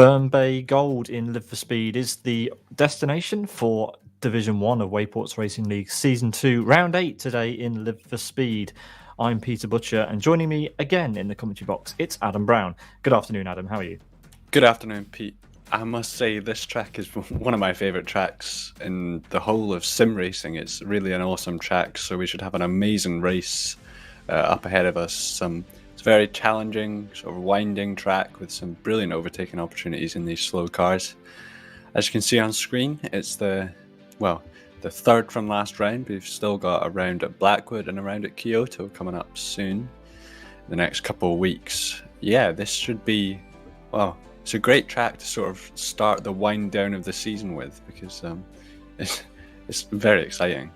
Fern Bay Gold in Live for Speed is the destination for Division 1 of Wayports Racing League Season 2, Round 8 today in Live for Speed. I'm Peter Butcher, and joining me again in the commentary box, it's Adam Brown. Good afternoon, Adam. How are you? Good afternoon, Pete. I must say this track is one of my favourite tracks in the whole of sim racing. It's really an awesome track, so we should have an amazing race up ahead of us. It's a very challenging, sort of winding track with some brilliant overtaking opportunities in these slow cars. As you can see on screen, it's the third from last round. We've still got a round at Blackwood and a round at Kyoto coming up soon, the next couple of weeks. Yeah, this should be, it's a great track to sort of start the wind down of the season with, because it's very exciting.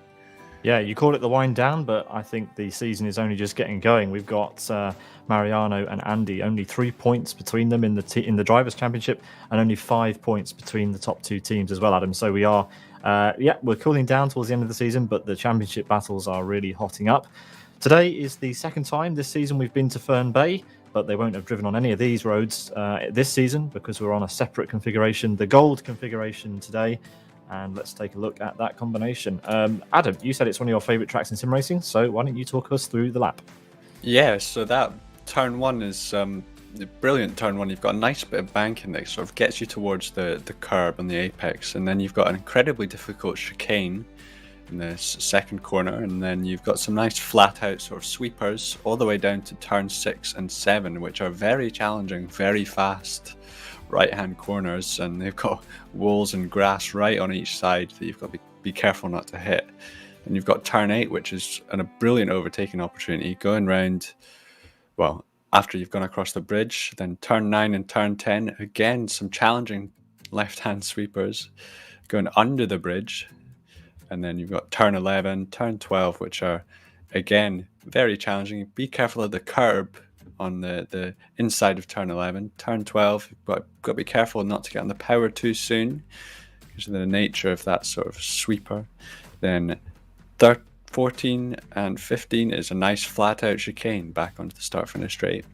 Yeah, you call it the wind down, but I think the season is only just getting going. We've got Mariano and Andy, only 3 points between them in the Drivers' Championship, and only 5 points between the top two teams as well, Adam. So we are, we're cooling down towards the end of the season, but the championship battles are really hotting up. Today is the second time this season we've been to Fern Bay, but they won't have driven on any of these roads this season because we're on a separate configuration, the Gold configuration today. And let's take a look at that combination. Adam, you said it's one of your favourite tracks in sim racing, so why don't you talk us through the lap? Yeah, so that turn one is the brilliant turn one. You've got a nice bit of banking that sort of gets you towards the curb and the apex, and then you've got an incredibly difficult chicane in the second corner, and then you've got some nice flat out sort of sweepers all the way down to turn 6 and 7, which are very challenging, very fast right hand corners, and they've got walls and grass right on each side that you've got to be careful not to hit. And you've got turn 8, which is a brilliant overtaking opportunity going round, after you've gone across the bridge. Then turn 9 and turn 10, again some challenging left hand sweepers going under the bridge. And then you've got turn 11, turn 12, which are again very challenging. Be careful of the curb on the inside of turn 11. Turn 12, you've got to be careful not to get on the power too soon because of the nature of that sort of sweeper. Then 14 and 15 is a nice flat out chicane back onto the start finish straight.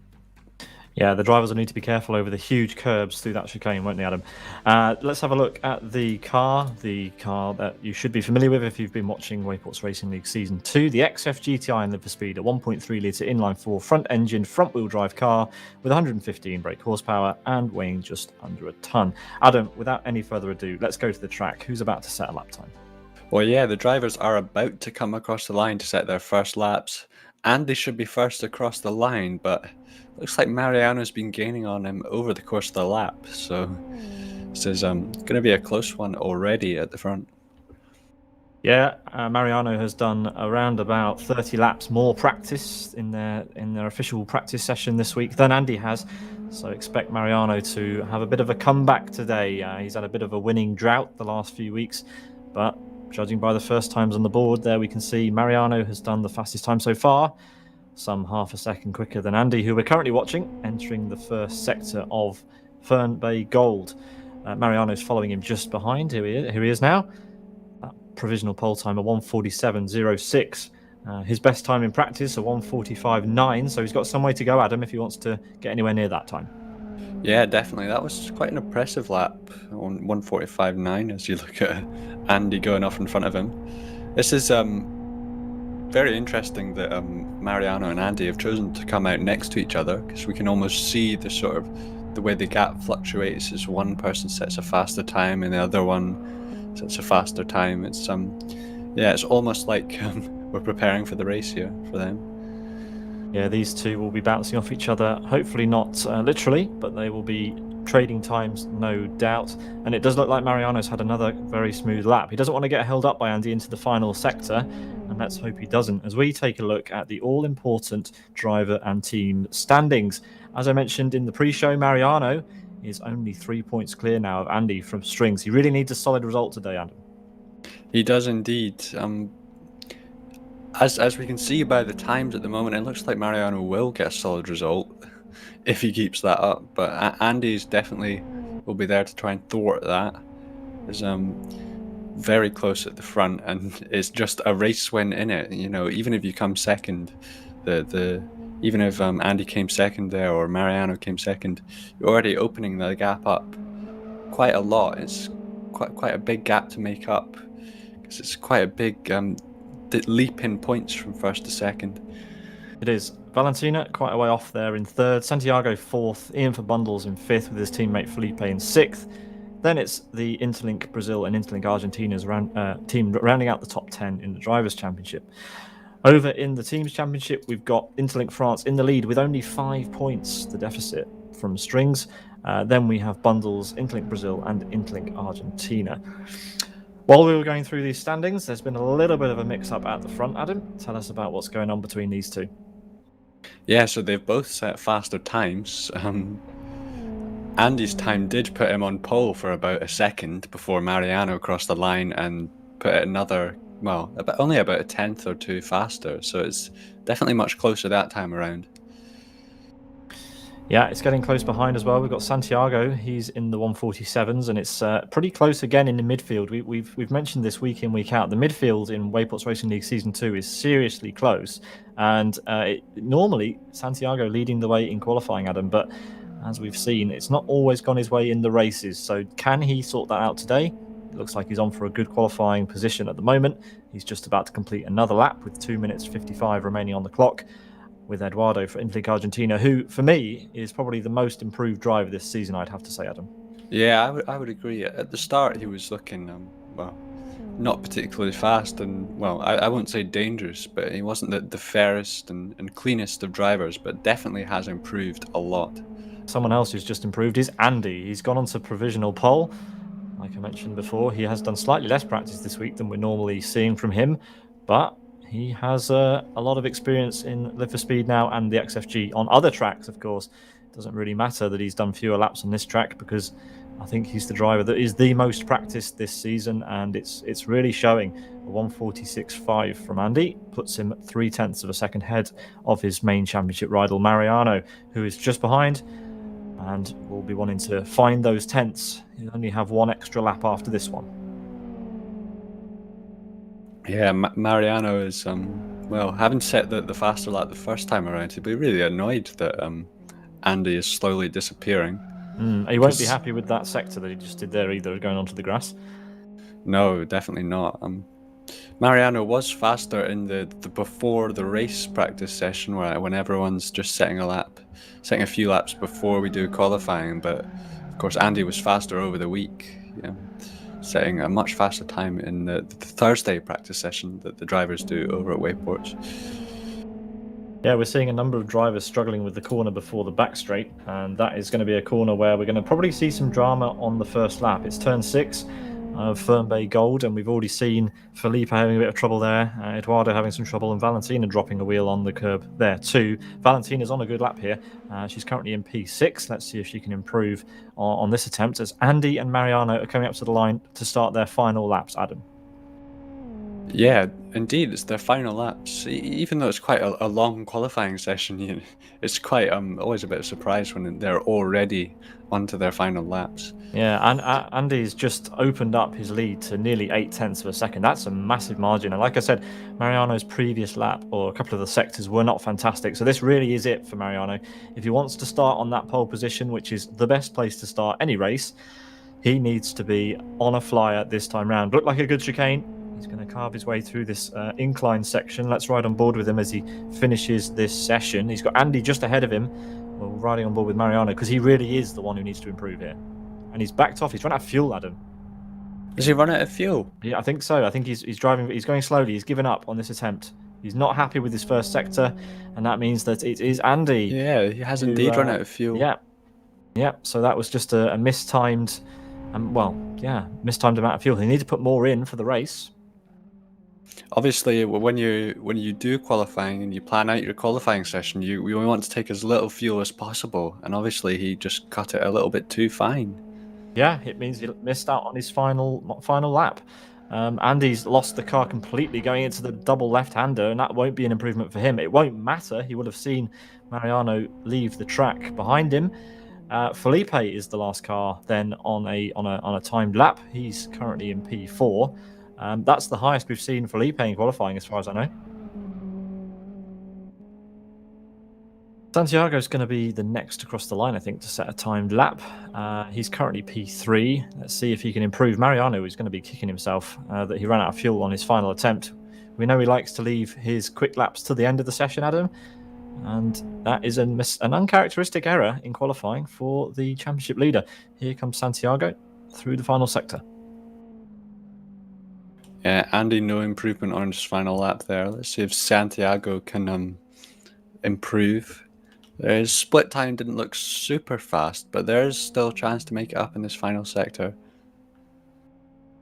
Yeah, the drivers will need to be careful over the huge curbs through that chicane, won't they, Adam? Let's have a look at the car that you should be familiar with if you've been watching Wayports Racing League Season 2, the XF GTI in Live for Speed, a 1.3 litre inline-4 front-engine, front-wheel drive car with 115 brake horsepower and weighing just under a tonne. Adam, without any further ado, let's go to the track. Who's about to set a lap time? Well, yeah, the drivers are about to come across the line to set their first laps, and they should be first across the line, but looks like Mariano's been gaining on him over the course of the lap, so this is going to be a close one already at the front. Yeah, Mariano has done around about 30 laps more practice in their official practice session this week than Andy has, so expect Mariano to have a bit of a comeback today. He's had a bit of a winning drought the last few weeks, but judging by the first times on the board there, we can see Mariano has done the fastest time so far, some half a second quicker than Andy, who we're currently watching, entering the first sector of Fern Bay Gold. Mariano's following him just behind. Here he is now. That provisional pole time of 1:47.06. His best time in practice, a 1:45.9. So he's got some way to go, Adam, if he wants to get anywhere near that time. Yeah, definitely. That was quite an impressive lap on 1:45.9 as you look at Andy going off in front of him. This is very interesting that Mariano and Andy have chosen to come out next to each other, because we can almost see the way the gap fluctuates as one person sets a faster time and the other one sets a faster time. It's it's almost like we're preparing for the race here for them. Yeah, these two will be bouncing off each other, hopefully not literally, but they will be trading times, no doubt. And it does look like Mariano's had another very smooth lap. He doesn't want to get held up by Andy into the final sector, and let's hope he doesn't, as we take a look at the all-important driver and team standings. As I mentioned in the pre-show, Mariano is only 3 points clear now of Andy from strings. He really needs a solid result today, Adam. He does indeed. As we can see by the times at the moment, it looks like Mariano will get a solid result if he keeps that up. But Andy's definitely will be there to try and thwart that. He's very close at the front, and it's just a race win in it. You know, even if you come second, even if Andy came second there or Mariano came second, you're already opening the gap up quite a lot. It's quite a big gap to make up because it's quite a big leap in points from first to second. It is. Valentina quite a way off there in third. Santiago fourth. Ian for Bundles in fifth with his teammate Felipe in sixth. Then it's the Interlink Brazil and Interlink Argentina's team rounding out the top 10 in the Drivers' Championship. Over in the Teams' Championship, we've got Interlink France in the lead with only 5 points, the deficit from Strings. Then we have Bundles, Interlink Brazil, and Interlink Argentina. While we were going through these standings, there's been a little bit of a mix-up at the front. Adam, tell us about what's going on between these two. Yeah, so they've both set faster times. Andy's time did put him on pole for about a second before Mariano crossed the line and put it only about a tenth or two faster. So it's definitely much closer that time around. Yeah, it's getting close behind as well. We've got Santiago. He's in the 147s, and it's pretty close again in the midfield. We've mentioned this week in, week out. The midfield in Wayports Racing League Season 2 is seriously close. And normally, Santiago leading the way in qualifying, Adam. But as we've seen, it's not always gone his way in the races. So can he sort that out today? It looks like he's on for a good qualifying position at the moment. He's just about to complete another lap with 2 minutes 55 remaining on the clock, with Eduardo for Interlink Argentina, who, for me, is probably the most improved driver this season, I'd have to say, Adam. Yeah, I would agree. At the start, he was looking, not particularly fast and, I won't say dangerous, but he wasn't the fairest and cleanest of drivers, but definitely has improved a lot. Someone else who's just improved is Andy. He's gone on to provisional pole. Like I mentioned before, he has done slightly less practice this week than we're normally seeing from him, but he has a lot of experience in Live for Speed now and the XFG. On other tracks, of course, it doesn't really matter that he's done fewer laps on this track, because I think he's the driver that is the most practiced this season, and it's really showing. A 146.5 from Andy puts him 0.3 of a second ahead of his main championship rival Mariano, who is just behind and will be wanting to find those tenths. He'll only have one extra lap after this one. Yeah, Mariano is, having set the faster lap the first time around, he'd be really annoyed that Andy is slowly disappearing. He won't be happy with that sector that he just did there either, going onto the grass. No, definitely not. Mariano was faster in the before the race practice session, when everyone's just setting a few laps before we do qualifying. But of course, Andy was faster over the week, setting a much faster time in the Thursday practice session that the drivers do over at Wayports. Yeah, we're seeing a number of drivers struggling with the corner before the back straight, and that is going to be a corner where we're going to probably see some drama on the first lap. It's turn 6 of Fern Bay Gold, and we've already seen Felipe having a bit of trouble there, Eduardo having some trouble, and Valentina dropping a wheel on the curb there too. Valentina's on a good lap here. She's currently in P6. Let's see if she can improve on this attempt, as Andy and Mariano are coming up to the line to start their final laps, Adam. Yeah, indeed, it's their final laps. Even though it's quite a long qualifying session, it's quite always a bit of surprise when they're already onto their final laps. Yeah, and Andy's just opened up his lead to nearly 0.8 of a second. That's a massive margin. And like I said, Mariano's previous lap, or a couple of the sectors, were not fantastic. So this really is it for Mariano. If he wants to start on that pole position, which is the best place to start any race, he needs to be on a flyer this time round. Looked like a good chicane. He's going to carve his way through this incline section. Let's ride on board with him as he finishes this session. He's got Andy just ahead of him. We're riding on board with Mariano because he really is the one who needs to improve here. And he's backed off. He's run out of fuel, Adam. Does he run out of fuel? Yeah, I think so. I think he's driving. He's going slowly. He's given up on this attempt. He's not happy with his first sector, and that means that it is Andy. Yeah, he has indeed run out of fuel. Yeah. So that was just a mistimed, mistimed amount of fuel. They need to put more in for the race. Obviously, when you do qualifying and you plan out your qualifying session, we want to take as little fuel as possible, and obviously he just cut it a little bit too fine. Yeah, it means he missed out on his final lap. Andy's lost the car completely going into the double left-hander, and that won't be an improvement for him. It won't matter. He will have seen Mariano leave the track behind him. Felipe is the last car then on a timed lap. He's currently in P4. That's the highest we've seen Felipe in qualifying, as far as I know. Santiago's going to be the next across the line, I think, to set a timed lap. He's currently P3. Let's see if he can improve. Mariano is going to be kicking himself that he ran out of fuel on his final attempt. We know he likes to leave his quick laps to the end of the session, Adam, and that is an uncharacteristic error in qualifying for the championship leader. Here comes Santiago through the final sector. Yeah, Andy, no improvement on his final lap there. Let's see if Santiago can improve. His split time didn't look super fast, but there's still a chance to make it up in this final sector.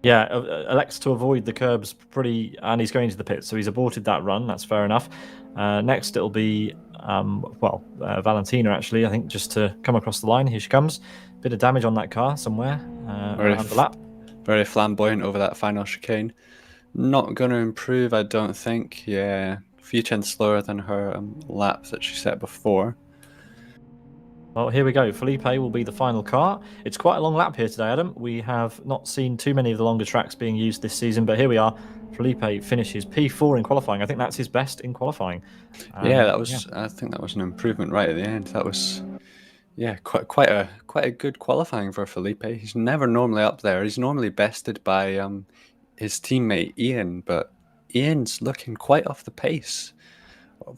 Yeah, elects to avoid the curbs and he's going to the pit, so he's aborted that run. That's fair enough. Next, it'll be Valentina, actually, I think, just to come across the line. Here she comes. Bit of damage on that car somewhere around the lap. Very flamboyant over that final chicane. Not going to improve, I don't think. Yeah, a few tenths slower than her lap that she set before. Well, here we go. Felipe will be the final car. It's quite a long lap here today, Adam. We have not seen too many of the longer tracks being used this season, but here we are. Felipe finishes P4 in qualifying. I think that's his best in qualifying. Yeah, I think that was an improvement right at the end. That was, yeah, quite a good qualifying for Felipe. He's never normally up there. He's normally bested by his teammate Ian, but Ian's looking quite off the pace,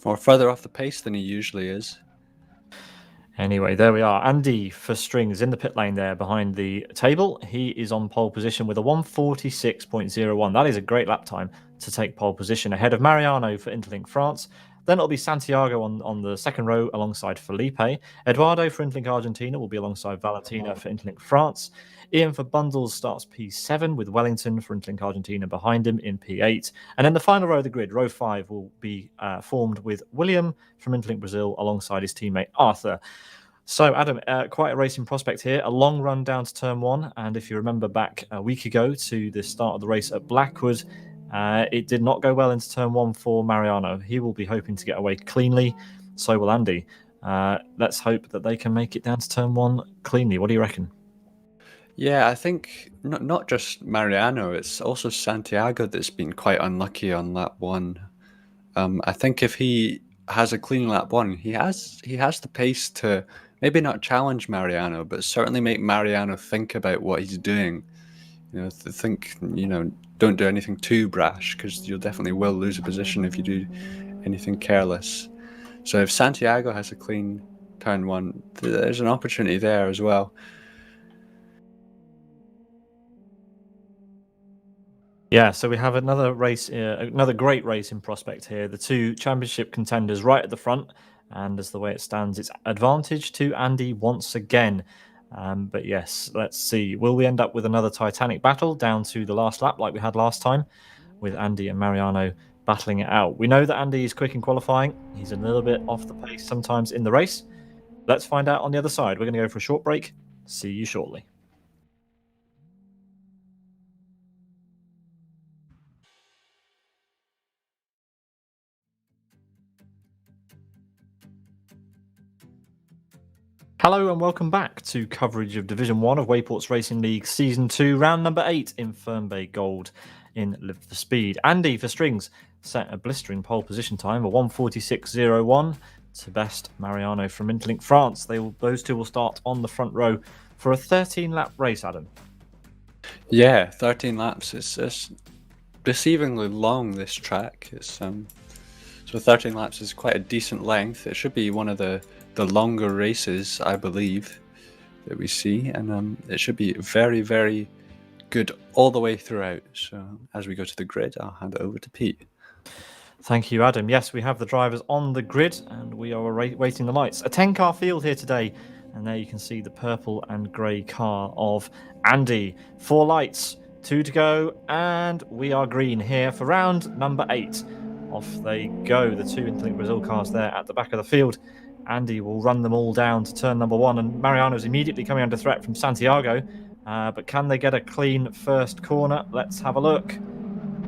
or further off the pace than he usually is. Anyway, there we are. Andy for strings in the pit lane there behind the table. He is on pole position with a 1:46.01. That is a great lap time to take pole position ahead of Mariano for Interlink France. Then it'll be Santiago on the second row alongside Felipe. Eduardo for Interlink Argentina will be alongside Valentina for Interlink France. Ian for Bundles starts P7 with Wellington for Interlink Argentina behind him in P8. And then the final row of the grid, row 5, will be formed with William from Interlink Brazil alongside his teammate Arthur. So, Adam, quite a racing prospect here. A long run down to turn 1. And if you remember back a week ago to the start of the race at Blackwood, it did not go well into turn 1 for Mariano. He will be hoping to get away cleanly. So will Andy. Let's hope that they can make it down to turn 1 cleanly. What do you reckon? Yeah, I think not just Mariano, it's also Santiago that's been quite unlucky on lap 1. I think if he has a clean lap 1, he has the pace to maybe not challenge Mariano, but certainly make Mariano think about what he's doing. Don't do anything too brash, because you definitely will lose a position if you do anything careless. So if Santiago has a clean turn 1, there's an opportunity there as well. Yeah, so we have another race, another great race in prospect here. The two championship contenders right at the front, and as the way it stands, it's advantage to Andy once again. But yes, let's see. Will we end up with another Titanic battle down to the last lap like we had last time, with Andy and Mariano battling it out? We know that Andy is quick in qualifying. He's a little bit off the pace sometimes in the race. Let's find out on the other side. We're going to go for a short break. See you shortly. Hello and welcome back to coverage of Division 1 of Wayports Racing League Season 2, round number 8 in Fern Bay Gold in Live for Speed. Andy for strings set a blistering pole position time of 1:46.01 to best Mariano from Interlink France. Those two will start on the front row for a 13-lap race, Adam. Yeah, 13 laps. It's deceivingly long, this track. So 13 laps is quite a decent length. It should be one of the longer races, I believe, that we see, and it should be very, very good all the way throughout. So as we go to the grid, I'll hand it over to Pete. Thank you, Adam. Yes, we have the drivers on the grid, and we are waiting the lights. A 10-car field here today, and there you can see the purple and grey car of Andy. 4 lights, 2 to go, and we are green here for round number 8. Off they go, the 2 Interlink Brazil cars there at the back of the field. Andy will run them all down to turn number 1, and Mariano's immediately coming under threat from Santiago. But can they get a clean first corner? Let's have a look.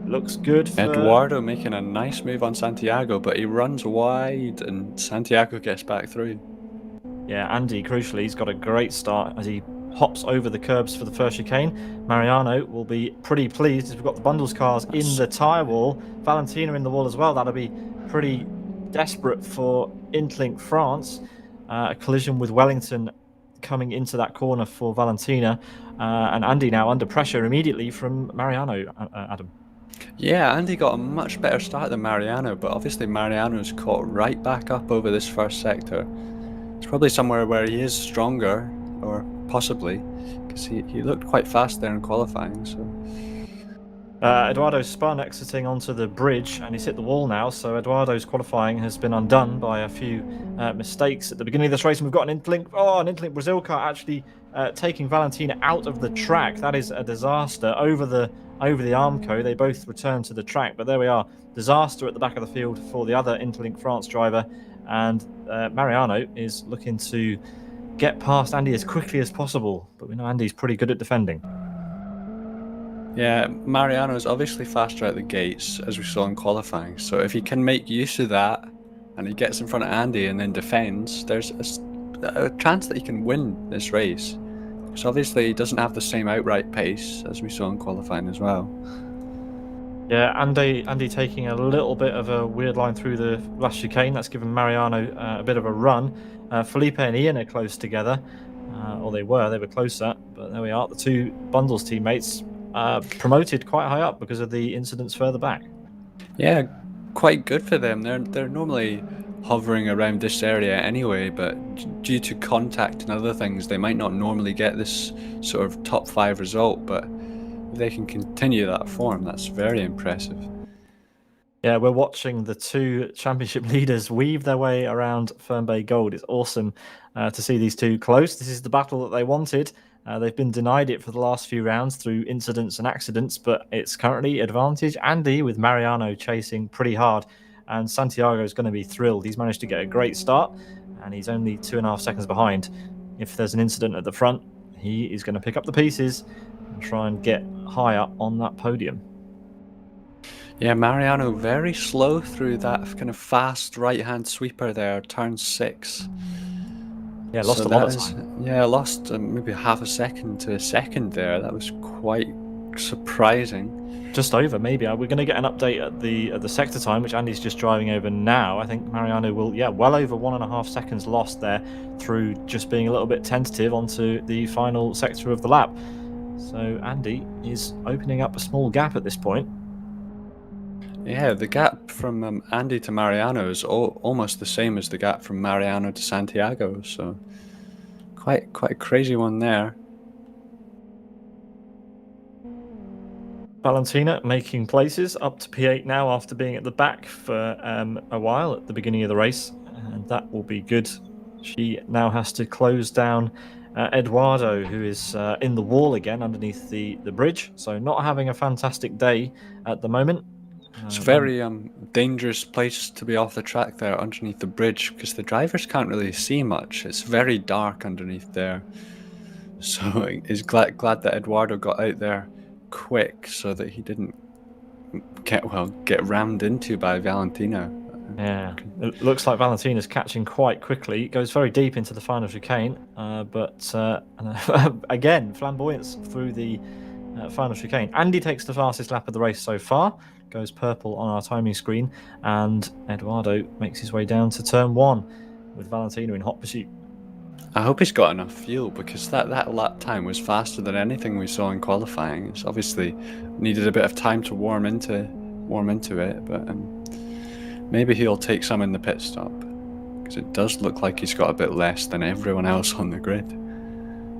Looks good for Eduardo making a nice move on Santiago, but he runs wide and Santiago gets back through. Yeah, Andy, crucially, he's got a great start as he hops over the curbs for the first chicane. Mariano will be pretty pleased as we've got the bundles cars in the tyre wall. Valentina in the wall as well. That'll be pretty desperate for Interlink France. A collision with Wellington coming into that corner for Valentina. And Andy now under pressure immediately from Mariano, Adam. Yeah, Andy got a much better start than Mariano, but obviously Mariano's caught right back up over this first sector. It's probably somewhere where he is stronger, or possibly, because he looked quite fast there in qualifying, so... Eduardo spun exiting onto the bridge and he's hit the wall now, so Eduardo's qualifying has been undone by a few mistakes at the beginning of this race. And we've got an Interlink Brazil car actually taking Valentina out of the track. That is a disaster over the Armco. They both return to the track, but there we are. Disaster at the back of the field for the other Interlink France driver, and Mariano is looking to get past Andy as quickly as possible, but we know Andy's pretty good at defending. Yeah, Mariano's obviously faster out the gates, as we saw in qualifying, so if he can make use of that, and he gets in front of Andy and then defends, there's a chance that he can win this race. Because obviously he doesn't have the same outright pace as we saw in qualifying as well. Yeah, Andy taking a little bit of a weird line through the last chicane. That's given Mariano a bit of a run. Felipe and Ian are close together, or they were closer, but there we are. The two Bundles teammates promoted quite high up because of the incidents further back. Yeah, quite good for them. They're normally hovering around this area anyway, but due to contact and other things, they might not normally get this sort of top 5 result, but if they can continue that form, that's very impressive. Yeah, we're watching the two championship leaders weave their way around Fern Bay Gold. It's awesome to see these two close. This is the battle that they wanted. They've been denied it for the last few rounds through incidents and accidents, but it's currently advantage Andy with Mariano chasing pretty hard. And Santiago is going to be thrilled. He's managed to get a great start, and he's only 2.5 seconds behind. If there's an incident at the front, he is going to pick up the pieces and try and get higher on that podium. Yeah, Mariano very slow through that kind of fast right-hand sweeper there, turn 6. Yeah, lost a lot of time. Yeah, lost maybe half a second to a second there. That was quite surprising. Just over, maybe. We're going to get an update at the sector time, which Andy's just driving over now. I think Mariano will, well over 1.5 seconds lost there through just being a little bit tentative onto the final sector of the lap. So Andy is opening up a small gap at this point. Yeah, the gap from Andy to Mariano is almost the same as the gap from Mariano to Santiago, so quite a crazy one there. Valentina making places up to P8 now after being at the back for a while at the beginning of the race, and that will be good. She now has to close down Eduardo, who is in the wall again underneath the bridge, so not having a fantastic day at the moment. It's a very dangerous place to be off the track there underneath the bridge, because the drivers can't really see much. It's very dark underneath there. So he's glad that Eduardo got out there quick so that he didn't get rammed into by Valentina. Yeah, it looks like Valentina's catching quite quickly. It goes very deep into the final chicane, but again, flamboyance through the final chicane. Andy takes the fastest lap of the race so far, goes purple on our timing screen, and Eduardo makes his way down to turn 1 with Valentina in hot pursuit. I hope he's got enough fuel, because that lap time was faster than anything we saw in qualifying. It's obviously needed a bit of time to warm into it, but maybe he'll take some in the pit stop, because it does look like he's got a bit less than everyone else on the grid.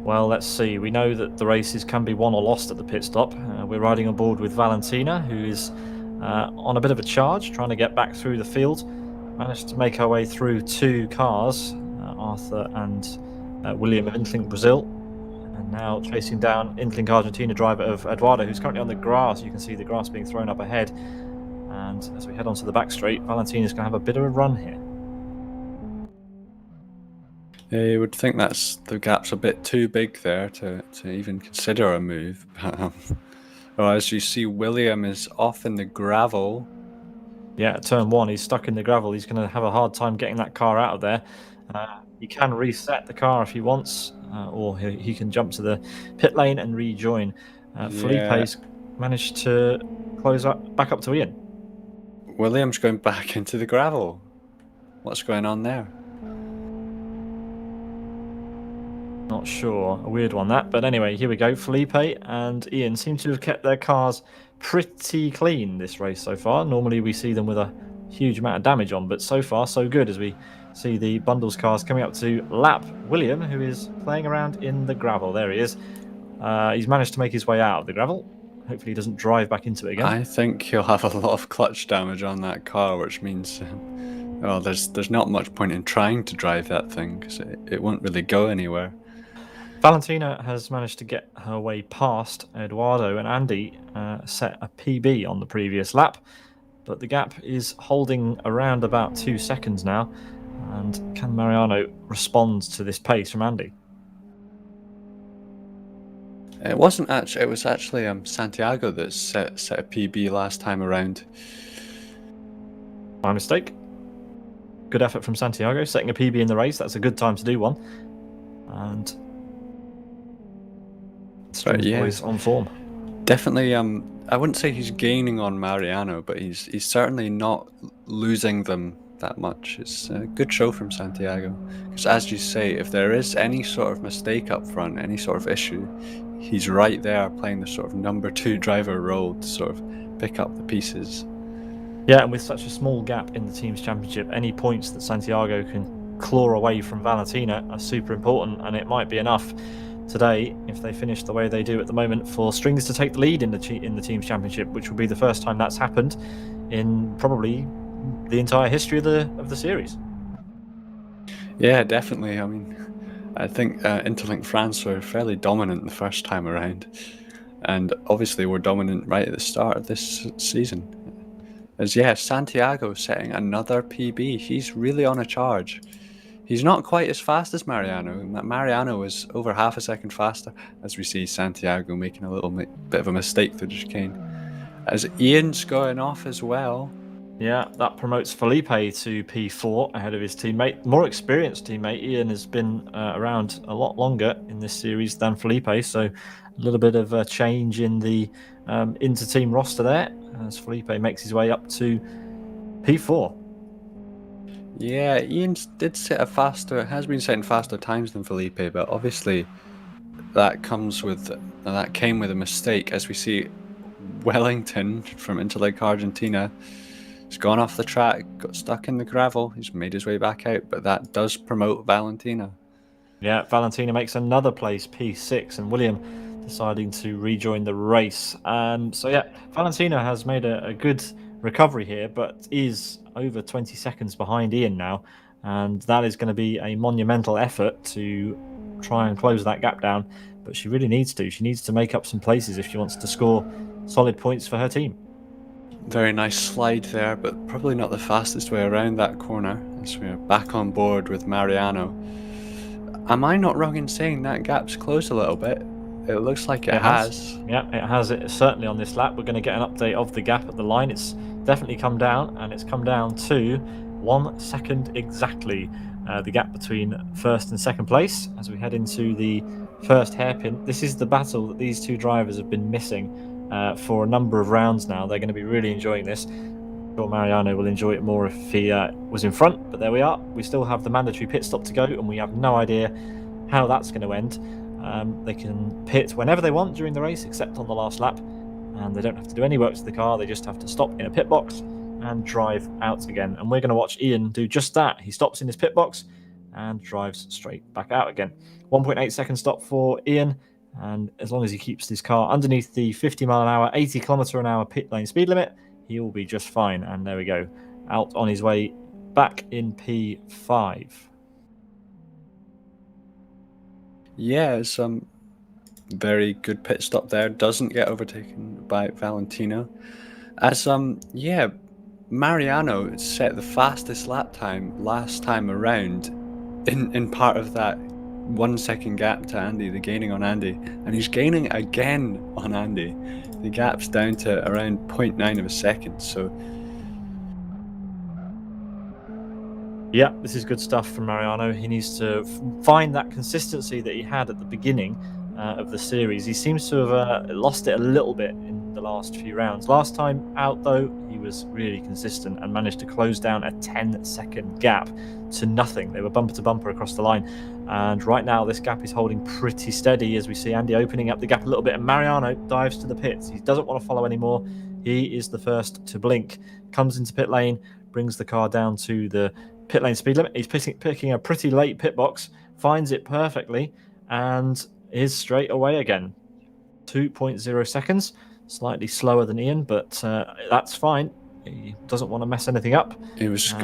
Well, let's see. We know that the races can be won or lost at the pit stop. We're riding on board with Valentina, who is on a bit of a charge, trying to get back through the field. Managed to make her way through 2 cars, Arthur and William of Interlink Brazil, and now chasing down Interlink Argentina driver of Eduardo, who's currently on the grass. You can see the grass being thrown up ahead, and as we head onto the back straight, Valentina's going to have a bit of a run here. Yeah, you would think the gap's a bit too big there to even consider a move. Well, as you see, William is off in the gravel. Yeah, at turn 1, he's stuck in the gravel. He's going to have a hard time getting that car out of there. He can reset the car if he wants, or he can jump to the pit lane and rejoin. Felipe's managed to close back up to Ian. William's going back into the gravel. What's going on there? Not sure. A weird one, that. But anyway, here we go. Felipe and Ian seem to have kept their cars pretty clean this race so far. Normally we see them with a huge amount of damage on, but so far so good as we see the Bundles cars coming up to lap William, who is playing around in the gravel. There he is. He's managed to make his way out of the gravel. Hopefully he doesn't drive back into it again. I think he'll have a lot of clutch damage on that car, which means well, there's not much point in trying to drive that thing because it won't really go anywhere. Valentina has managed to get her way past Eduardo, and Andy set a PB on the previous lap, but the gap is holding around about 2 seconds now. And can Mariano respond to this pace from Andy? It wasn't actually. It was actually Santiago that set a PB last time around. My mistake. Good effort from Santiago, setting a PB in the race. That's a good time to do one. And Boys on form. Definitely. I wouldn't say he's gaining on Mariano, but he's certainly not losing them that much. It's a good show from Santiago. Because as you say, if there is any sort of mistake up front, any sort of issue, he's right there playing the sort of number 2 driver role to sort of pick up the pieces. Yeah, and with such a small gap in the team's championship, any points that Santiago can claw away from Valentina are super important, and it might be enough today, if they finish the way they do at the moment, for Strings to take the lead in the team's championship, which will be the first time that's happened in probably the entire history of the series. Yeah, definitely. I mean, I think Interlink France were fairly dominant the first time around, and obviously were dominant right at the start of this season. As Santiago setting another PB. He's really on a charge. He's not quite as fast as Mariano. Mariano was over half a second faster, as we see Santiago making a little bit of a mistake through the chicane. As Ian's going off as well. Yeah, that promotes Felipe to P4 ahead of his teammate. More experienced teammate. Ian has been around a lot longer in this series than Felipe, so a little bit of a change in the inter-team roster there, as Felipe makes his way up to P4. Yeah, Ian did set has been setting faster times than Felipe, but obviously that came with a mistake, as we see Wellington from Interlake Argentina. He's gone off the track, got stuck in the gravel. He's made his way back out, but that does promote Valentina. Yeah, Valentina makes another place, P6, and William deciding to rejoin the race. Valentina has made a good recovery here, but is over 20 seconds behind Ian now, and that is going to be a monumental effort to try and close that gap down, but she really needs to. She needs to make up some places if she wants to score solid points for her team. Very nice slide there, but probably not the fastest way around that corner, as we're back on board with Mariano. Am I not wrong in saying that gap's closed a little bit? It looks like it has. Yeah, it has. It certainly on this lap. We're going to get an update of the gap at the line. It's definitely come down, and it's come down to 1 second exactly. The gap between first and second place as we head into the first hairpin. This is the battle that these two drivers have been missing for a number of rounds now. They're going to be really enjoying this. I'm sure Mariano will enjoy it more if he was in front, but there we are. We still have the mandatory pit stop to go, and we have no idea how that's going to end. They can pit whenever they want during the race, except on the last lap, and they don't have to do any work to the car. They just have to stop in a pit box and drive out again. And we're going to watch Ian do just that. He stops in his pit box and drives straight back out again. 1.8 second stop for Ian, and as long as he keeps his car underneath the 50 mile an hour, 80 kilometer an hour pit lane speed limit, he will be just fine. And there we go, out on his way back in P5. Yeah, it's very good pit stop there. Doesn't get overtaken by Valentina. As Mariano set the fastest lap time last time around in part of that 1 second gap to Andy, the gaining on Andy, and he's gaining again on Andy. The gap's down to around 0.9 of a second, so yeah, this is good stuff from Mariano. He needs to find that consistency that he had at the beginning of the series. He seems to have lost it a little bit in the the last few rounds. Last time out, though, he was really consistent and managed to close down a 10-second gap to nothing. They were bumper to bumper across the line. And right now, this gap is holding pretty steady as we see Andy opening up the gap a little bit. And Mariano dives to the pits. He doesn't want to follow anymore. He is the first to blink. Comes into pit lane, brings the car down to the pit lane speed limit. He's picking a pretty late pit box, finds it perfectly, and is straight away again. 2.0 seconds, slightly slower than Ian, but that's fine. He doesn't want to mess anything up. He was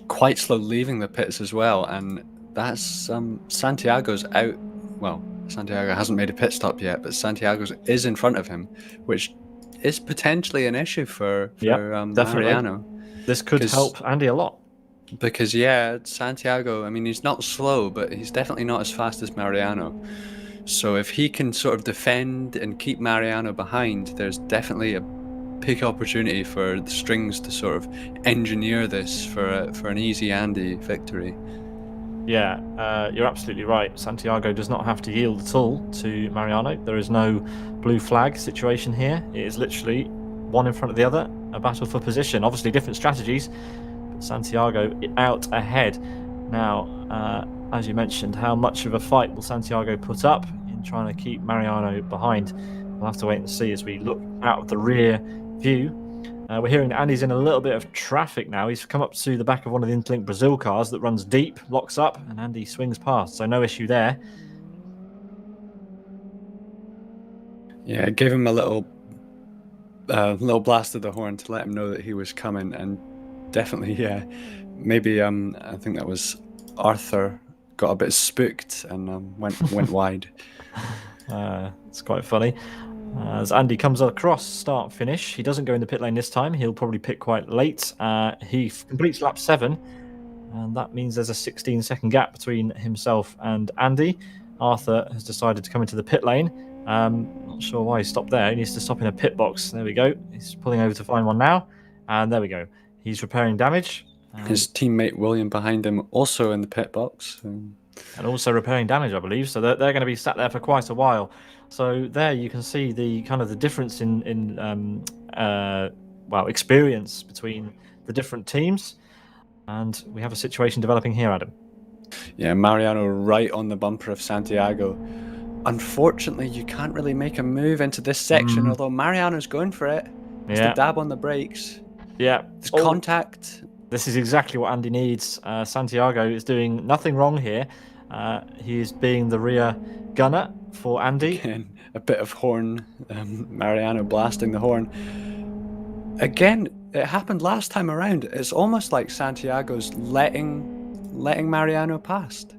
quite slow leaving the pits as well, and that's Santiago's out. Well, Santiago hasn't made a pit stop yet, but Santiago's is in front of him, which is potentially an issue for Mariano. This could help Andy a lot. Because, Santiago, I mean, he's not slow, but he's definitely not as fast as Mariano. So if he can sort of defend and keep Mariano behind, there's definitely a big opportunity for the Strings to sort of engineer this for an easy Andy victory. Yeah, you're absolutely right. Santiago does not have to yield at all to Mariano. There is no blue flag situation here. It is literally one in front of the other, a battle for position. Obviously different strategies, but Santiago out ahead. Now, as you mentioned, how much of a fight will Santiago put up in trying to keep Mariano behind? We'll have to wait and see as we look out of the rear view. We're hearing that Andy's in a little bit of traffic now. He's come up to the back of one of the Interlink Brazil cars that runs deep, locks up, and Andy swings past, so no issue there. Yeah, it gave him a little blast of the horn to let him know that he was coming, and definitely, maybe I think that was Arthur got a bit spooked and went wide. It's quite funny. As Andy comes across start finish, he doesn't go in the pit lane this time. He'll probably pit quite late. He completes lap 7, and that means there's a 16-second gap between himself and Andy. Arthur has decided to come into the pit lane. Not sure why he stopped there. He needs to stop in a pit box. There we go. He's pulling over to find one now, and there we go. He's repairing damage. His teammate William behind him also in the pit box. And also repairing damage, I believe. So they're going to be sat there for quite a while. So there you can see the kind of the difference in experience between the different teams. And we have a situation developing here, Adam. Yeah, Mariano right on the bumper of Santiago. Unfortunately, you can't really make a move into this section, although Mariano's going for it. It's the dab on the brakes. Yeah. It's contact. This is exactly what Andy needs. Santiago is doing nothing wrong here. He is being the rear gunner for Andy. Again, a bit of horn. Mariano blasting the horn. Again, it happened last time around. It's almost like Santiago's letting Mariano past.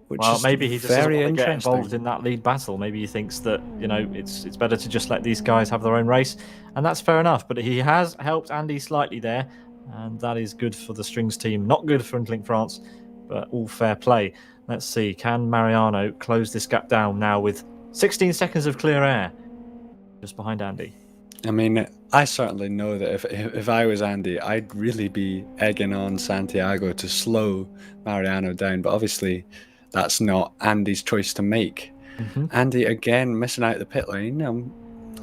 Well, maybe he just doesn't want to get involved in that lead battle. Maybe he thinks that, it's better to just let these guys have their own race. And that's fair enough. But he has helped Andy slightly there. And that is good for the Strings team. Not good for Interlink France, but all fair play. Let's see. Can Mariano close this gap down now with 16 seconds of clear air just behind Andy? I mean, I certainly know that if I was Andy, I'd really be egging on Santiago to slow Mariano down. But obviously, that's not Andy's choice to make. Andy, again, missing out the pit lane.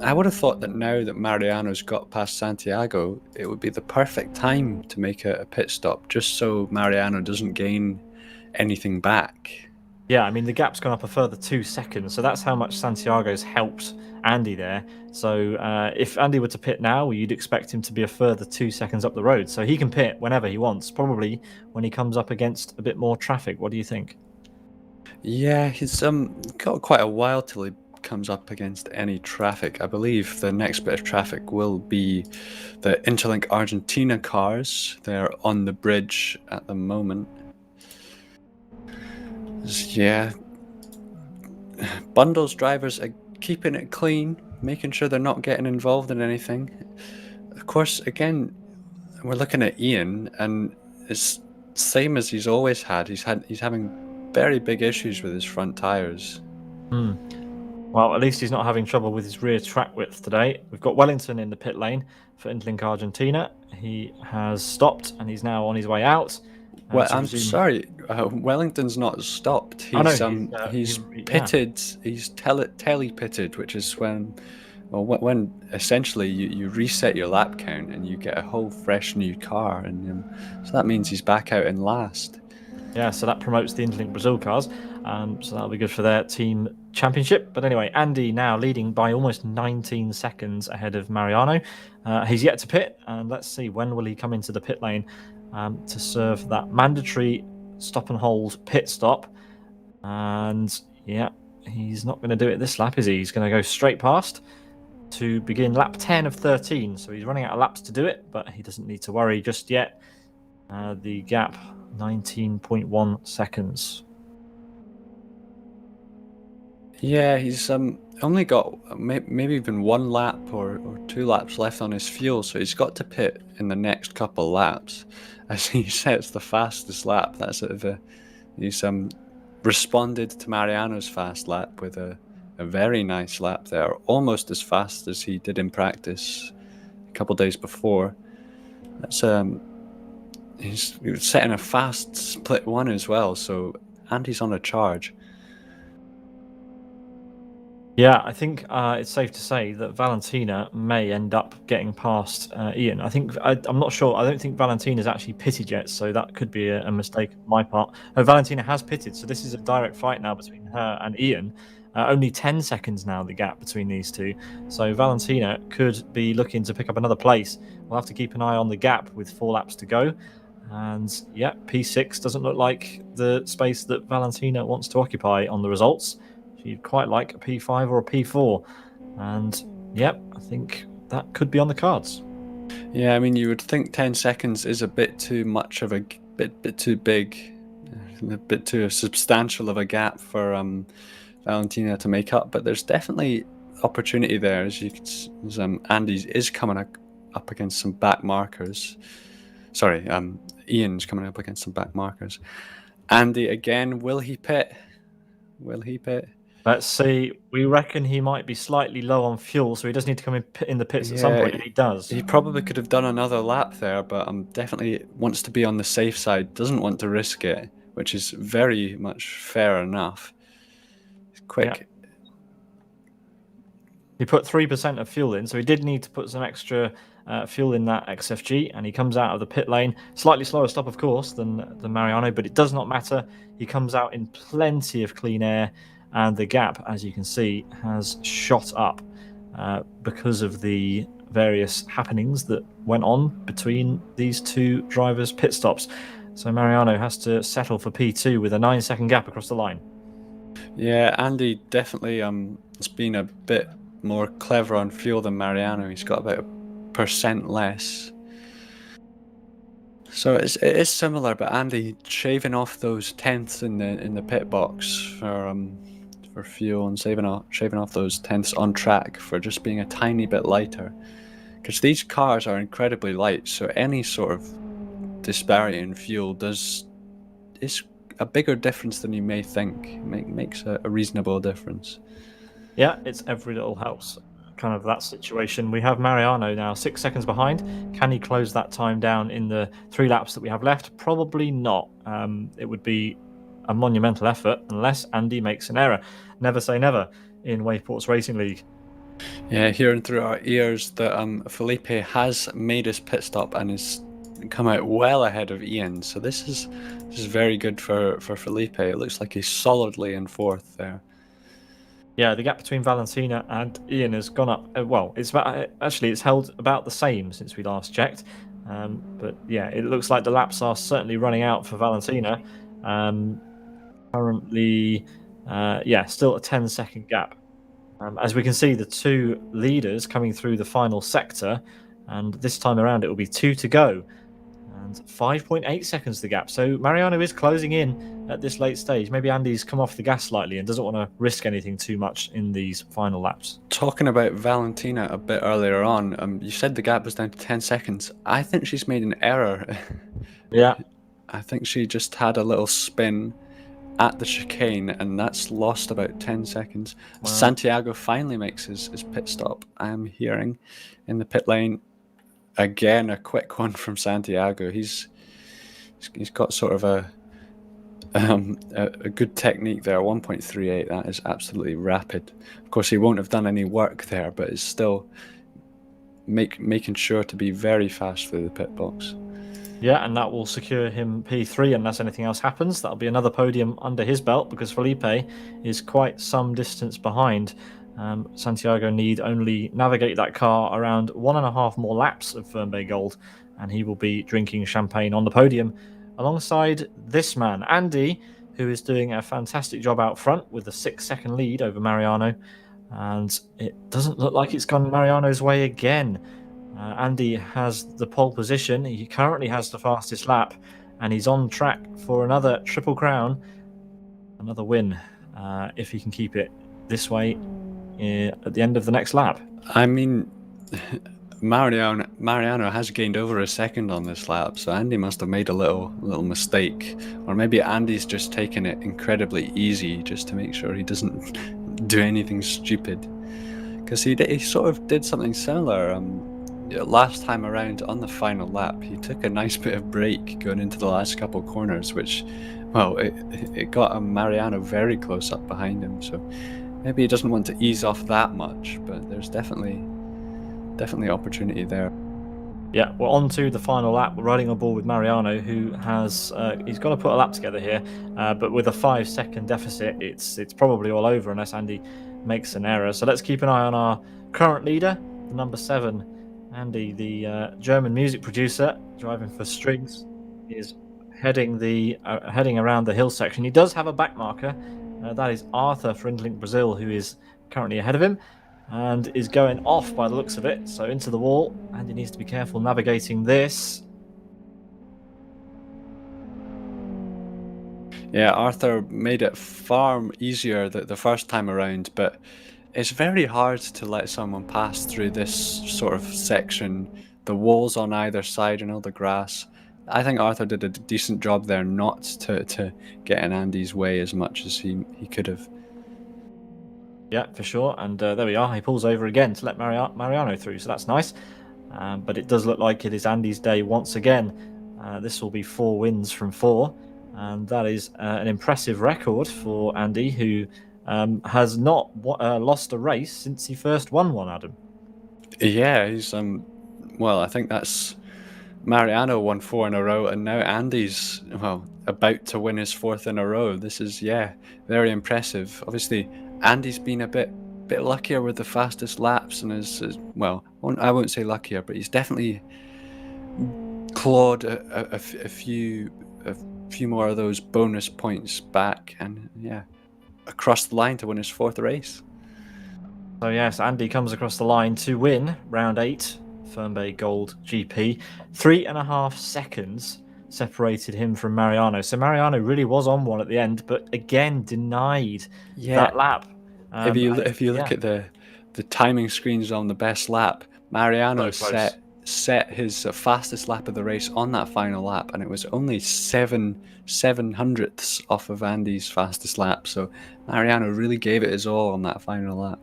I would have thought that now that Mariano's got past Santiago, it would be the perfect time to make a pit stop, just so Mariano doesn't gain anything back. Yeah, I mean, the gap's gone up a further 2 seconds, so that's how much Santiago's helped Andy there. So if Andy were to pit now, you'd expect him to be a further 2 seconds up the road. So he can pit whenever he wants, probably when he comes up against a bit more traffic. What do you think? Yeah, he's got quite a while till he comes up against any traffic. I believe the next bit of traffic will be the Interlink Argentina cars. They're on the bridge at the moment. Yeah, Bundles drivers are keeping it clean, making sure they're not getting involved in anything. Of course, again, we're looking at Ian, and it's same as he's always had. He's having very big issues with his front tires. Well, at least he's not having trouble with his rear track width today. We've got Wellington in the pit lane for Interlink Argentina. He has stopped and he's now on his way out. Well, I'm sorry, Wellington's not stopped. He's pitted. He's tele-pitted, which is when Well, when essentially you reset your lap count and you get a whole fresh new car, and so that means he's back out in last. Yeah, so that promotes the Interlink Brazil cars. So that'll be good for their team championship. But anyway, Andy now leading by almost 19 seconds ahead of Mariano. He's yet to pit, and let's see when will he come into the pit lane to serve that mandatory stop and hold pit stop. And yeah, he's not going to do it this lap, is he? He's going to go straight past to begin lap 10 of 13. So he's running out of laps to do it, but he doesn't need to worry just yet. The gap 19.1 seconds. Yeah, he's only got maybe even one lap or 2 laps left on his fuel, so he's got to pit in the next couple laps as he sets the fastest lap. That's sort of he's responded to Mariano's fast lap with a very nice lap there, almost as fast as he did in practice a couple days before. That's he was setting a fast split one as well, so Andy's on a charge. Yeah, I think it's safe to say that Valentina may end up getting past Ian. I'm not sure. I don't think Valentina's actually pitted yet, so that could be a mistake on my part. Valentina has pitted, so this is a direct fight now between her and Ian. Only 10 seconds now, the gap between these two. So Valentina could be looking to pick up another place. We'll have to keep an eye on the gap with 4 laps to go. And yeah, P6 doesn't look like the space that Valentina wants to occupy on the results. She'd quite like a P5 or a P4. And yep, I think that could be on the cards. Yeah, I mean, you would think 10 seconds is a bit too much of a bit too big, a bit too substantial of a gap for Valentina to make up, but there's definitely opportunity there as Andy is coming up against some back markers. Sorry, Ian's coming up against some back markers. Andy again, will he pit? Will he pit? Let's see. We reckon he might be slightly low on fuel, so he does need to come in the pits at some point, and he does. He probably could have done another lap there, but definitely wants to be on the safe side, doesn't want to risk it, which is very much fair enough. Quick. Yeah. He put 3% of fuel in, so he did need to put some extra fuel in that XFG, and he comes out of the pit lane. Slightly slower stop, of course, than Mariano, but it does not matter. He comes out in plenty of clean air, and the gap, as you can see, has shot up because of the various happenings that went on between these two drivers' pit stops. So Mariano has to settle for P2 with a 9-second gap across the line. Yeah, Andy definitely has been a bit more clever on fuel than Mariano. He's got about 1% less. So it is similar, but Andy shaving off those tenths in the pit box for fuel and shaving off those tenths on track for just being a tiny bit lighter. Because these cars are incredibly light, so any sort of disparity in fuel is a bigger difference than you may think. Makes a reasonable difference. Yeah, it's every little helps. Kind of that situation. We have Mariano now 6 seconds behind. Can he close that time down in the 3 laps that we have left? Probably not. It would be a monumental effort unless Andy makes an error. Never say never in Wayports Racing League. Yeah, hearing through our ears that Felipe has made his pit stop and has come out well ahead of Ian. So this is very good for Felipe. It looks like he's solidly in 4th there. Yeah, the gap between Valentina and Ian has gone up. Well, it's held about the same since we last checked. But yeah, it looks like the laps are certainly running out for Valentina. Currently, still a 10-second gap. As we can see, the 2 leaders coming through the final sector, and this time around it will be 2 to go. And 5.8 seconds the gap. So Mariano is closing in at this late stage. Maybe Andy's come off the gas slightly and doesn't want to risk anything too much in these final laps. Talking about Valentina a bit earlier on, you said the gap was down to 10 seconds. I think she's made an error. Yeah. I think she just had a little spin at the chicane, and that's lost about 10 seconds. Wow. Santiago finally makes his pit stop. I am hearing in the pit lane. Again, a quick one from Santiago. He's got sort of a A good technique there, 1.38. That is absolutely rapid. Of course, he won't have done any work there, but it's still making sure to be very fast through the pit box. Yeah, and that will secure him P3 unless anything else happens. That'll be another podium under his belt because Felipe is quite some distance behind. Santiago need only navigate that car around 1.5 more laps of Fern Gold, and he will be drinking champagne on the podium alongside this man, Andy, who is doing a fantastic job out front with a 6-second lead over Mariano. And it doesn't look like it's gone Mariano's way again. Andy has the pole position. He currently has the fastest lap, and he's on track for another triple crown, another win, if he can keep it this way at the end of the next lap. I mean, Mariano has gained over a second on this lap, so Andy must have made a little mistake, or maybe Andy's just taken it incredibly easy just to make sure he doesn't do anything stupid. Because he sort of did something similar. Last time around on the final lap, he took a nice bit of break going into the last couple corners, which, well, it got Mariano very close up behind him. So maybe he doesn't want to ease off that much, but there's definitely opportunity there. Yeah, we're on to the final lap. We're riding on board with Mariano, who has he's got to put a lap together here, but with a 5-second deficit, it's probably all over unless Andy makes an error. So let's keep an eye on our current leader, the number 7, Andy, the German music producer, driving for Strings, is heading around the hill section. He does have a back marker. That is Arthur for Interlink Brazil, who is currently ahead of him and is going off by the looks of it. So into the wall, and he needs to be careful navigating this. Yeah, Arthur made it far easier the first time around, but it's very hard to let someone pass through this sort of section, the walls on either side and all the grass. I think Arthur did a decent job there not to get in Andy's way as much as he could have. Yeah, for sure. And there we are. He pulls over again to let Mariano through, so that's nice. But it does look like it is Andy's day once again. This will be 4 wins from 4, and that is an impressive record for Andy, who has not lost a race since he first won one, Adam. Yeah, he's well, I think that's Mariano won 4 in a row, and now Andy's about to win his 4th in a row. This is very impressive. Obviously, Andy's been a bit luckier with the fastest laps, and I won't say luckier, but he's definitely clawed a few more of those bonus points back, and across the line to win his 4th race. So yes, Andy comes across the line to win round 8, Fern Gold GP. 3.5 seconds separated him from Mariano. So Mariano really was on one at the end, but again denied that lap. If you look at the timing screens on the best lap, Mariano set his fastest lap of the race on that final lap, and it was only 7/700ths off of Andy's fastest lap. So Mariano really gave it his all on that final lap.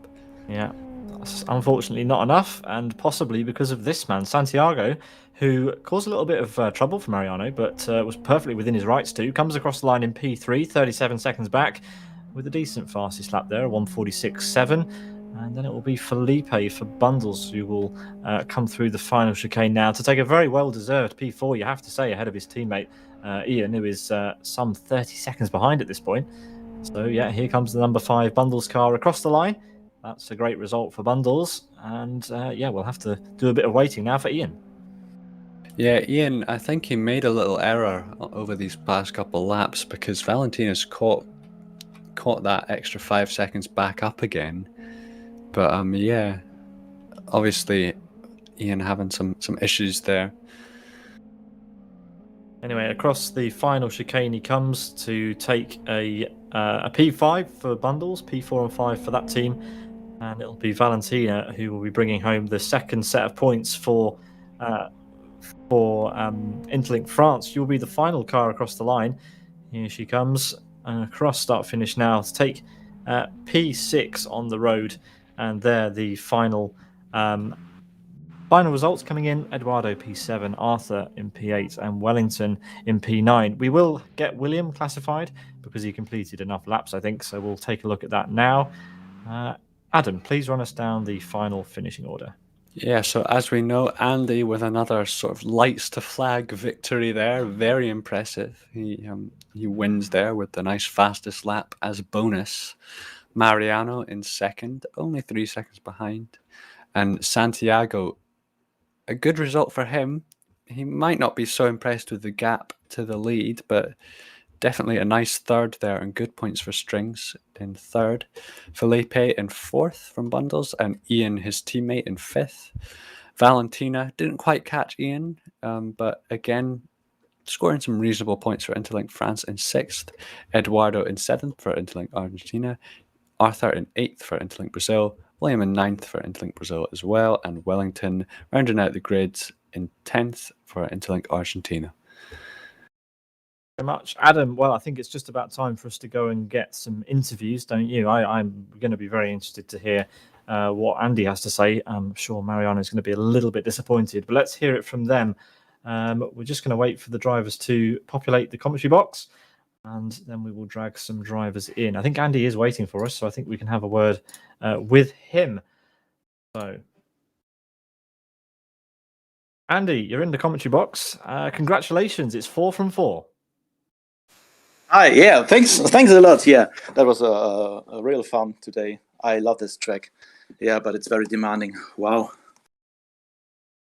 Yeah, that's unfortunately not enough, and possibly because of this man, Santiago, who caused a little bit of trouble for Mariano, but was perfectly within his rights to. Comes across the line in P3, 37 seconds back, with a decent fastest lap there, 1:46.7. And then it will be Felipe for Bundles, who will come through the final chicane now to take a very well-deserved P4, you have to say, ahead of his teammate Ian, who is some 30 seconds behind at this point. So yeah, here comes the number 5 Bundles car across the line. That's a great result for Bundles. And we'll have to do a bit of waiting now for Ian. Yeah, Ian, I think he made a little error over these past couple laps because Valentina's caught that extra 5 seconds back up again. But obviously Ian having some issues there. Anyway, across the final chicane he comes to take a P5 for Bundles, P4 and 5 for that team, and it'll be Valentina who will be bringing home the second set of points for Interlink France. You'll be the final car across the line. Here she comes across start finish now to take P6 on the road. And there, the final Final results coming in: Eduardo P7, Arthur in P8, and Wellington in P9. We will get William classified because he completed enough laps, I think, so we'll take a look at that now. Adam, please run us down the final finishing order. Yeah, so as we know, Andy with another sort of lights to flag victory there, very impressive. He wins there with the nice fastest lap as a bonus. Mariano in second, only 3 seconds behind, and Santiago, a good result for him. He might not be so impressed with the gap to the lead, but definitely a nice third there and good points for Strings in third. Felipe in fourth from Bundles, and Ian, his teammate, in fifth. Valentina didn't quite catch Ian, but again, scoring some reasonable points for Interlink France in sixth. Eduardo in seventh for Interlink Argentina. Arthur in eighth for Interlink Brazil. William in ninth for Interlink Brazil as well. And Wellington rounding out the grids in 10th for Interlink Argentina. Very much, Adam. Well, I think it's just about time for us to go and get some interviews, don't you? I'm going to be very interested to hear what Andy has to say. I'm sure Mariano is going to be a little bit disappointed, but let's hear it from them. We're just going to wait for the drivers to populate the commentary box, and then we will drag some drivers in. I think Andy is waiting for us, so I think we can have a word with him. So, Andy, you're in the commentary box. Congratulations, it's 4 from 4. Hi, yeah, thanks a lot. Yeah, that was a real fun today. I love this track. Yeah, but it's very demanding. Wow.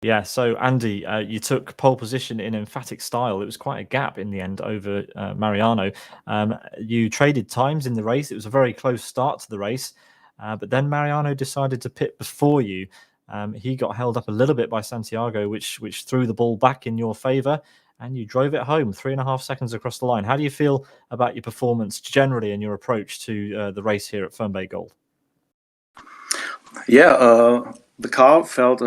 Yeah, so Andy, you took pole position in emphatic style. It was quite a gap in the end over Mariano. You traded times in the race. It was a very close start to the race, but then Mariano decided to pit before you. He got held up a little bit by Santiago, which threw the ball back in your favour, and you drove it home 3.5 seconds across the line. How do you feel about your performance generally and your approach to the race here at Fern Bay Gold? Yeah, the car felt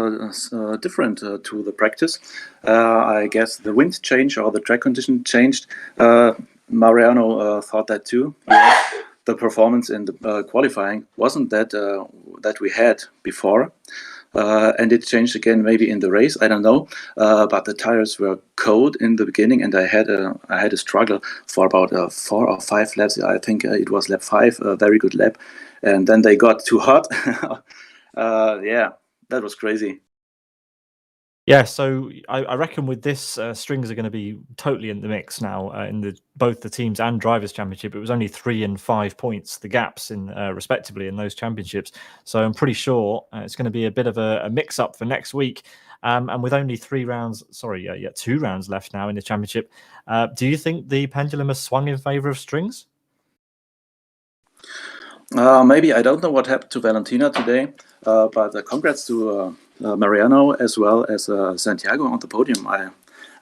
different to the practice. I guess the wind changed or the track condition changed. Mariano thought that too. Yeah, the performance in the qualifying wasn't that we had before. And it changed again maybe in the race. I don't know, but the tires were cold in the beginning, and I had a struggle for about 4 or 5 laps. I think it was lap 5, a very good lap, and then they got too hot. Yeah, that was crazy. Yeah, so I reckon with this, Strings are going to be totally in the mix now in both the teams and drivers' championship. It was only 3 and 5 points, the gaps in respectively in those championships. So I'm pretty sure it's going to be a bit of a mix-up for next week. And with only 2 rounds left now in the championship, do you think the pendulum has swung in favour of Strings? Maybe I don't know what happened to Valentina today, but congrats to Mariano as well as Santiago on the podium. I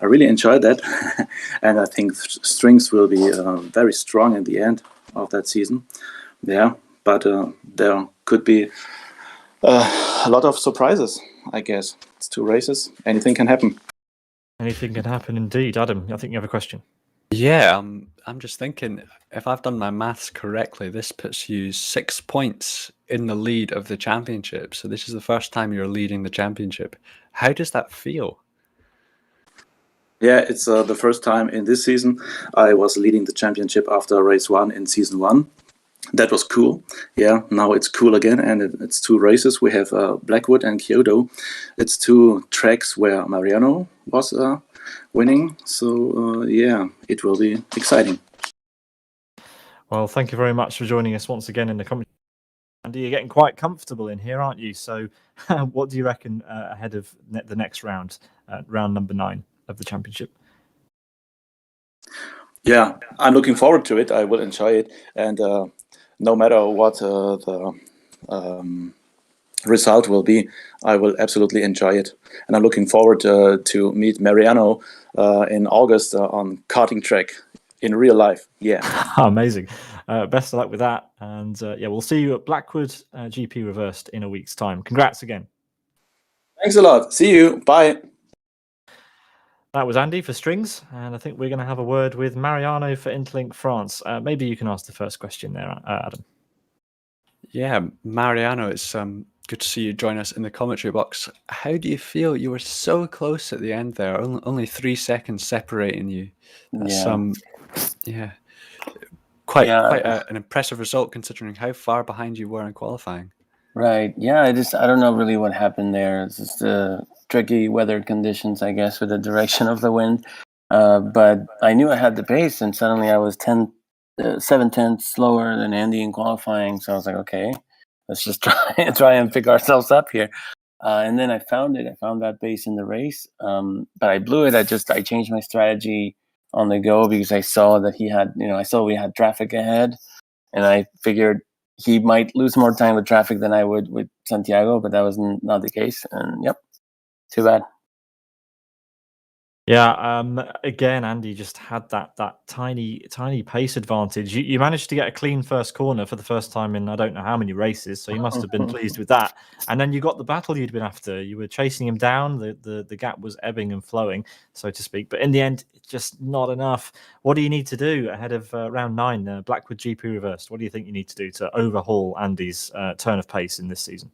really enjoyed that, and I think Strings will be very strong in the end of that season. Yeah, but there could be a lot of surprises, I guess. It's 2 races. Anything can happen. Anything can happen indeed. Adam, I think you have a question. Yeah, I'm just thinking, if I've done my maths correctly, this puts you 6 points in the lead of the championship. So this is the first time you're leading the championship. How does that feel? Yeah, it's the first time in this season I was leading the championship after race 1 in season 1. That was cool. Yeah, now it's cool again, and it's 2 races. We have Blackwood and Kyoto. It's 2 tracks where Mariano was winning. So yeah, it will be exciting. Well, thank you very much for joining us once again in the commentary. Andy, you're getting quite comfortable in here, aren't you? So what do you reckon ahead of the next round, round number 9 of the championship? Yeah, I'm looking forward to it. I will enjoy it. And no matter what the result will be, I will absolutely enjoy it. And I'm looking forward to meet Mariano in August on karting track in real life. Yeah. Amazing. Best of luck with that. And yeah, we'll see you at Blackwood GP Reversed in a week's time. Congrats again. Thanks a lot. See you. Bye. That was Andy for Strings, and I think we're going to have a word with Mariano for Interlink France. Maybe you can ask the first question there, Adam. Yeah, Mariano, it's good to see you join us in the commentary box. How do you feel? You were so close at the end there, only 3 seconds separating you. That's Yeah. quite Yeah. an impressive result considering how far behind you were in qualifying. Right. Yeah. I don't know really what happened there. It's just tricky weather conditions, I guess, with the direction of the wind. But I knew I had the pace, and suddenly I was 7/10 slower than Andy in qualifying. So I was like, okay, let's just try and pick ourselves up here. And then I found it. I found that pace in the race, but I blew it. I changed my strategy on the go because I saw that I saw we had traffic ahead, and I figured he might lose more time with traffic than I would with Santiago, but that was not the case. And yep, too bad. Yeah, again, Andy just had that tiny pace advantage. You managed to get a clean first corner for the first time in I don't know how many races, so you must have been pleased with that. And then you got the battle you'd been after. You were chasing him down. The gap was ebbing and flowing, so to speak. But in the end, it's just not enough. What do you need to do ahead of round 9, Blackwood GP reversed? What do you think you need to do to overhaul Andy's turn of pace in this season?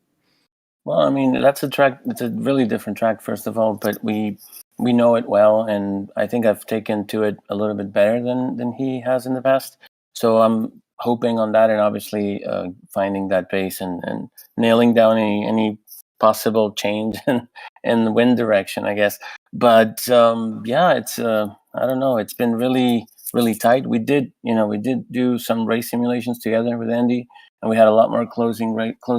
Well, I mean, that's a track. It's a really different track, first of all, but we know it well, and I think I've taken to it a little bit better than he has in the past. So I'm hoping on that, and obviously finding that pace and nailing down any possible change in the wind direction, I guess. But yeah, it's I don't know. It's been really tight. We did do some race simulations together with Andy, and we had a lot more close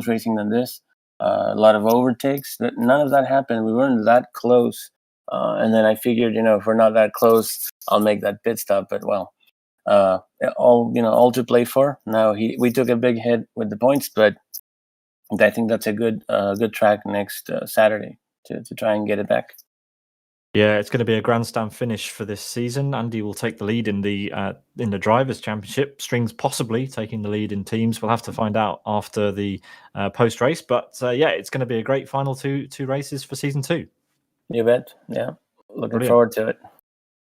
racing than this. A lot of overtakes. None of that happened. We weren't that close. And then I figured, if we're not that close, I'll make that pit stop. But well, all to play for. Now we took a big hit with the points, but I think that's a good track next Saturday to try and get it back. Yeah, it's going to be a grandstand finish for this season. Andy will take the lead in the drivers' championship. Strings possibly taking the lead in teams. We'll have to find out after the post race. But yeah, it's going to be a great final two races for season 2. You bet. Yeah, looking Brilliant. forward to it.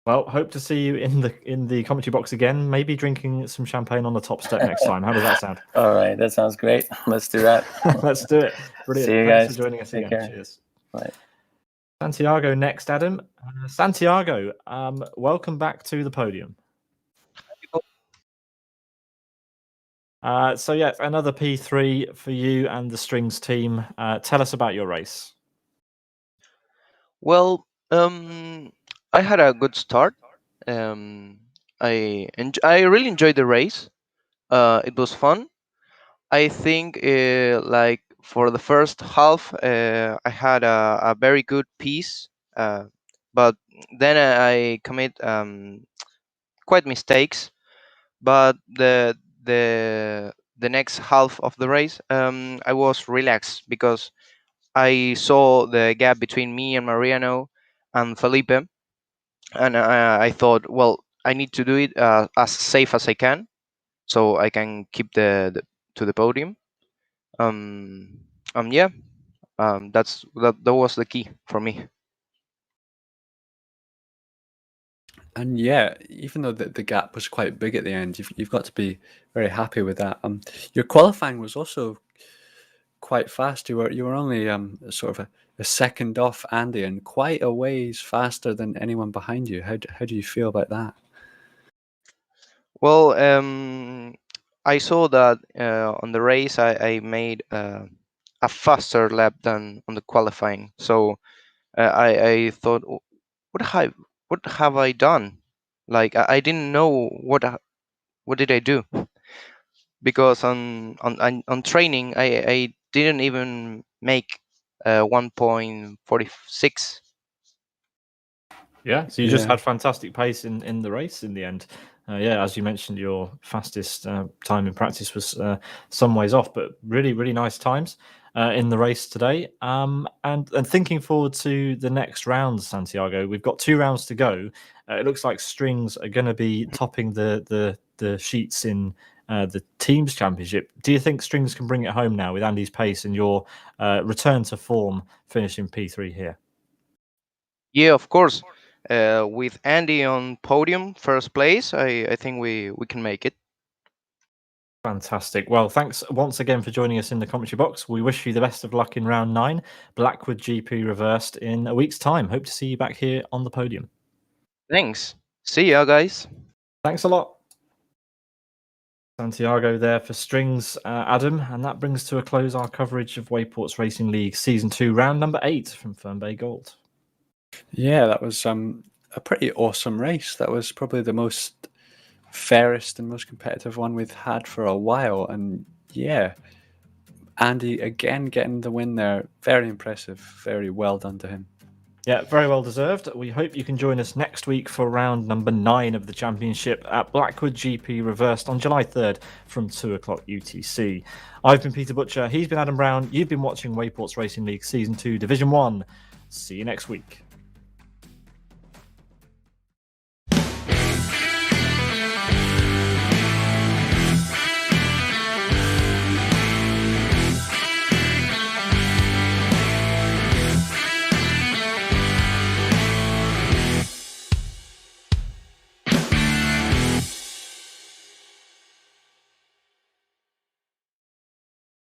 Well, hope to see you in the commentary box again. Maybe drinking some champagne on the top step next time. How does that sound? All right, that sounds great. Let's do that. Let's do it. Brilliant. See you Thanks guys. for joining us Take again. care. Cheers. Bye. Santiago next, Adam. Santiago, welcome back to the podium. So yeah, another P3 for you and the Strings team. Tell us about your race. Well, I had a good start. I really enjoyed the race. It was fun. I think like for the first half, I had a very good piece, but then I commit quite mistakes. But the next half of the race, I was relaxed because I saw the gap between me and Mariano and Felipe, and I thought, well, I need to do it as safe as I can, so I can keep the to the podium. Yeah, that was the key for me. And yeah, even though the gap was quite big at the end, you've got to be very happy with that. Your qualifying was also quite fast. You were only sort of a second off Andy and quite a ways faster than anyone behind you. How do you feel about that? Well, I saw that on the race I made a faster lap than on the qualifying. So I thought, what have I done? Like I didn't know what did I do, because on training I didn't even make 1.46. Yeah, so you just Yeah. had fantastic pace in the race in the end. Yeah, as you mentioned, your fastest time in practice was some ways off, but really nice times in the race today. And thinking forward to the next round, Santiago, we've got 2 rounds to go. It looks like Strings are going to be topping the sheets in the teams championship. Do you think Strings can bring it home now with Andy's pace and your return to form, finishing P3 here? Yeah, of course. With Andy on podium, first place, I think we can make it. Fantastic. Well, thanks once again for joining us in the commentary box. We wish you the best of luck in round 9. Blackwood GP reversed in a week's time. Hope to see you back here on the podium. Thanks. See ya, guys. Thanks a lot. Santiago there for strings, Adam, and that brings to a close our coverage of Wayports Racing League Season 2, round number 8 from Fern Bay Gold. Yeah, that was a pretty awesome race. That was probably the most fairest and most competitive one we've had for a while. And yeah, Andy again getting the win there. Very impressive. Very well done to him. Yeah, very well deserved. We hope you can join us next week for round number 9 of the championship at Blackwood GP reversed on July 3rd from 2 o'clock UTC. I've been Peter Butcher. He's been Adam Brown. You've been watching Wayports Racing League Season 2 Division 1. See you next week.